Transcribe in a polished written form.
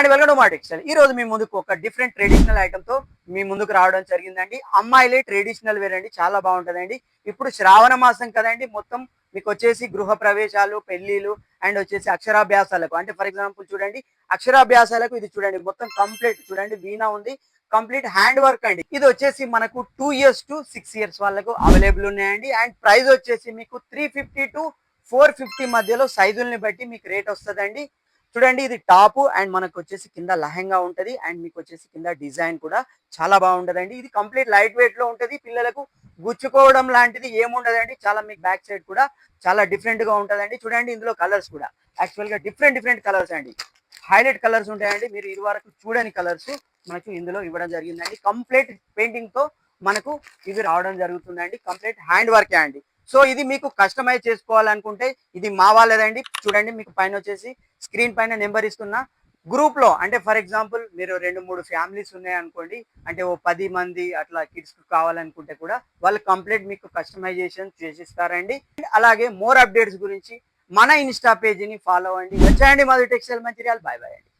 And welcome to మా textile. ఈ రోజు మీ ముందుకు ఒక డిఫరెంట్ ట్రెడిషనల్ ఐటమ్ తో మీ ముందుకు రావడం జరిగిందండి. అమ్మాయిలే ట్రెడిషనల్ వేర్ అండి, చాలా బాగుంటదండి. ఇప్పుడు శ్రావణ మాసం కదండి, మొత్తం మీకు వచ్చేసి గృహ ప్రవేశాలు, పెళ్లిలు అండ్ వచ్చేసి అక్షరాభ్యాసాలకు, అంటే ఫర్ ఎగ్జాంపుల్ చూడండి, అక్షరాభ్యాసాలకు ఇది చూడండి, మొత్తం కంప్లీట్ చూడండి, వీణా ఉంది, కంప్లీట్ హ్యాండ్ వర్క్ అండి. ఇది వచ్చేసి మనకు 2 years to 6 years వాళ్ళకు అవైలబుల్ ఉన్నాయండి. అండ్ ప్రైస్ వచ్చేసి మీకు 350 to 450 మధ్యలో సైజుల్ని బట్టి మీకు రేట్ వస్తుందండి. చూడండి, ఇది టాప్ అండ్ మనకు వచ్చేసి కింద లెహంగా ఉంటది అండ్ మీకు వచ్చేసి కింద డిజైన్ కూడా చాలా బాగుంటదండి. ఇది కంప్లీట్ లైట్ వెయిట్ లో ఉంటది, పిల్లలకు గుచ్చుకోవడం లాంటిది ఏముండదండి. చాలా మీకు బ్యాక్ సైడ్ కూడా చాలా డిఫరెంట్ గా ఉంటదండి. చూడండి, ఇందులో కలర్స్ కూడా యాక్చువల్ గా డిఫరెంట్ కలర్స్ అండి, హైలైట్ కలర్స్ ఉంటాయండి. మీరు ఇది వరకు చూడని కలర్స్ మనకు ఇందులో ఇవ్వడం జరిగిందండి. కంప్లీట్ పెయింటింగ్ తో మనకు ఇవి రావడం జరుగుతుందండి. కంప్లీట్ హ్యాండ్ వర్కే అండి. సో ఇది మీకు కస్టమైజ్ చేసుకోవాలనుకుంటే ఇది మా వాళ్ళదండి. చూడండి, మీకు పైన వచ్చేసి స్క్రీన్ పైన నెంబర్ ఇస్తున్నా. గ్రూప్ లో అంటే ఫర్ ఎగ్జాంపుల్ మీరు 2-3 ఫ్యామిలీస్ ఉన్నాయనుకోండి, అంటే ఓ 10 మంది అట్లా కిడ్స్ కావాలనుకుంటే కూడా వాళ్ళు కంప్లీట్ మీకు కస్టమైజేషన్ చేసిస్తారండి. అలాగే మోర్ అప్డేట్స్ గురించి మన ఇన్స్టా పేజీని ఫాలో అవ్వండి. వచ్చేయండి మాది టెక్స్టైల్ మెటీరియల్. బాయ్ బాయ్ అండి.